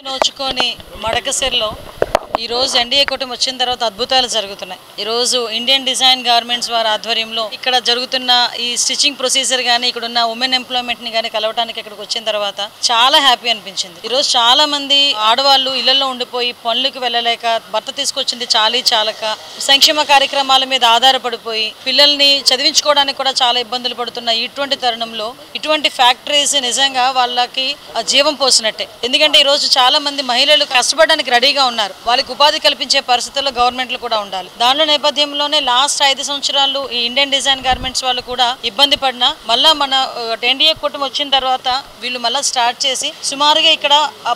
నోచుకొని మడకసిరిలో ఈరోజు ఎన్డీఏ కూటమి వచ్చిన తర్వాత అద్భుతాలు జరుగుతున్నాయి. ఈరోజు ఇండియన్ డిజైన్ గార్మెంట్స్ వారి ఆధ్వర్యంలో ఇక్కడ జరుగుతున్న ఈ స్టిచ్చింగ్ ప్రొసీజర్ కానీ ఇక్కడ ఉన్న ఉమెన్ ఎంప్లాయ్మెంట్ని కానీ కలవడానికి ఇక్కడికి వచ్చిన తర్వాత చాలా హ్యాపీ అనిపించింది. ఈరోజు చాలా మంది ఆడవాళ్ళు ఇళ్లలో ఉండిపోయి పనులకు వెళ్ళలేక భర్త తీసుకొచ్చింది చాలక సంక్షేమ కార్యక్రమాల మీద ఆధారపడిపోయి పిల్లల్ని చదివించుకోవడానికి కూడా చాలా ఇబ్బందులు పడుతున్న ఇటువంటి తరుణంలో ఇటువంటి ఫ్యాక్టరీస్ నిజంగా వాళ్ళకి జీవం పోసినట్టే. ఎందుకంటే ఈరోజు చాలా మంది మహిళలు కష్టపడడానికి రెడీగా ఉన్నారు. వాళ్ళకి ఉపాధి కల్పించే పరిస్థితుల్లో గవర్నమెంట్లు కూడా ఉండాలి. దానిలో నేపథ్యంలోనే లాస్ట్ 5 సంవత్సరాలు ఈ ఇండియన్ డిజైన్ గార్మెంట్స్ వాళ్ళు కూడా ఇబ్బంది పడినా మళ్ళా మన ఎన్డీఏ కూటమి వచ్చిన తర్వాత వీళ్ళు మళ్ళీ స్టార్ట్ చేసి సుమారుగా ఇక్కడ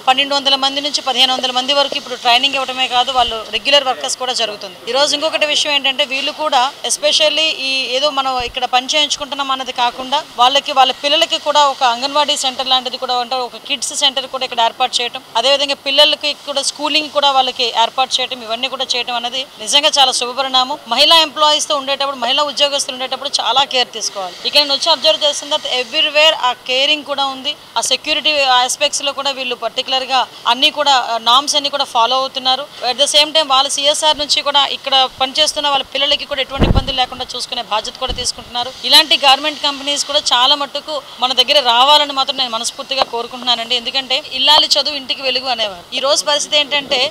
1200 మంది నుంచి 1500 మంది వరకు ఇప్పుడు ట్రైనింగ్ ఇవ్వడమే కాదు, వాళ్ళు రెగ్యులర్ వర్కర్స్ కూడా జరుగుతుంది. ఈ రోజు ఇంకొకటి విషయం ఏంటంటే వీళ్ళు కూడా ఎస్పెషల్లీ ఈ ఏదో మనం ఇక్కడ పని చేయించుకుంటున్నాం అన్నది కాకుండా వాళ్ళ పిల్లలకి కూడా ఒక అంగన్వాడీ సెంటర్ లాంటిది కూడా ఉంటారు, ఒక కిడ్స్ సెంటర్ కూడా ఇక్కడ ఏర్పాటు చేయడం, అదేవిధంగా పిల్లలకి కూడా స్కూలింగ్ కూడా వాళ్ళకి ఏర్పాటు చేయడం, ఇవన్నీ కూడా చేయడం అనేది నిజంగా చాలా శుభపరిణామం. మహిళా ఎంప్లాయీస్ తో ఉండేటప్పుడు, మహిళా ఉద్యోగస్తులు ఉండేటప్పుడు చాలా కేర్ తీసుకోవాలి. ఇక్కడ నేను వచ్చి అబ్జర్వ్ చేస్తున్న తర్వాత ఎవ్రీవేర్ ఆ కేరింగ్ కూడా ఉంది. ఆ సెక్యూరిటీ ఆస్పెక్ట్స్ లో కూడా వీళ్ళు పర్టికులర్ గా అన్ని కూడా నామ్స్ అన్ని కూడా ఫాలో అవుతున్నారు. అట్ ద సేమ్ టైం వాళ్ళ సిఎస్ఆర్ నుంచి కూడా ఇక్కడ పనిచేస్తున్న వాళ్ళ పిల్లలకి కూడా ఎటువంటి ఇబ్బందులు లేకుండా చూసుకునే బాధ్యత కూడా తీసుకుంటున్నారు. ఇలాంటి గార్మెంట్ కంపెనీస్ కూడా చాలా మట్టుకు మన దగ్గర రావాలని మాత్రం నేను మనస్ఫూర్తిగా కోరుకుంటున్నానండి. ఎందుకంటే ఇల్లాలి చదువు ఇంటికి వెలుగు అనేవారు. ఈ రోజు పరిస్థితి ఏంటంటే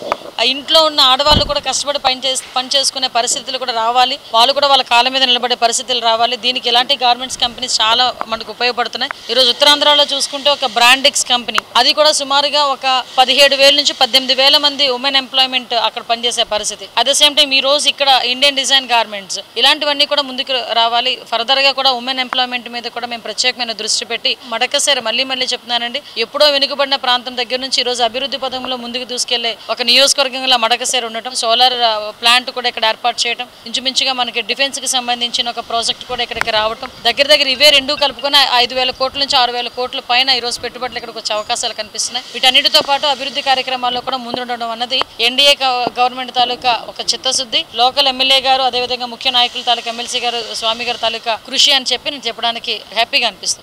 ఆ ఇంట్లో ఉన్న ఆడవాళ్ళు కూడా కష్టపడి పని చేసుకునే పరిస్థితులు కూడా రావాలి, వాళ్ళు కూడా వాళ్ళ కాళ్ళ మీద నిలబడే పరిస్థితులు రావాలి. దీనికి ఇలాంటి గార్మెంట్స్ కంపెనీస్ చాలా మనకు ఉపయోగపడుతున్నాయి. ఈరోజు ఉత్తరాంధ్రలో చూసుకుంటే ఒక బ్రాండెక్స్ కంపెనీ, అది కూడా సుమారుగా ఒక 17,000 నుంచి 18,000 మంది ఉమెన్ ఎంప్లాయ్మెంట్ అక్కడ పనిచేసే పరిస్థితి. అట్ ద సేమ్ టైం ఈ రోజు ఇక్కడ ఇండియన్ డిజైన్ గార్మెంట్స్ ఇలాంటివన్నీ కూడా ముందుకు రావాలి. ఫర్దర్ గా కూడా ఉమెన్ ఎంప్లాయ్మెంట్ మీద కూడా మేము ప్రత్యేకమైన దృష్టి పెట్టి మడకసిరి మళ్ళీ చెప్తున్నానండి, ఎప్పుడో వెనుకబడిన ప్రాంతం దగ్గర నుంచి ఈ రోజు అభివృద్ధి పథంలో ముందుకు దూసుకెళ్లే ఒక నియోజకవర్గంలో మడకసిరి ఉండటం, సోలార్ ప్లాంట్ కూడా ఇక్కడ ఏర్పాటు చేయడం, ఇంచుమించుగా మనకి డిఫెన్స్ కి సంబంధించిన ఒక ప్రాజెక్ట్ కూడా ఇక్కడికి రావడం, దగ్గర ఇవే రెండు కలుపుకొని 5,000 కోట్ల నుంచి 6,000 కోట్ల పైన ఈ రోజు పెట్టుబడులు ఇక్కడికి వచ్చే అవకాశాలు కనిపిస్తున్నాయి. వీటన్నిటితో పాటు అభివృద్ధి కార్యక్రమాల్లో కూడా ముందుండడం అన్నది ఎన్డీఏ గవర్నమెంట్ తాలూకా ఒక చిత్తశుద్ధి, లోకల్ ఎమ్మెల్యే గారు అదేవిధంగా ముఖ్య నాయకుల తాలూకా ఎమ్మెల్సీ గారు స్వామి గారి తాలూకా కృషి అని చెప్పి నేను చెప్పడానికి హ్యాపీగా అనిపిస్తుంది.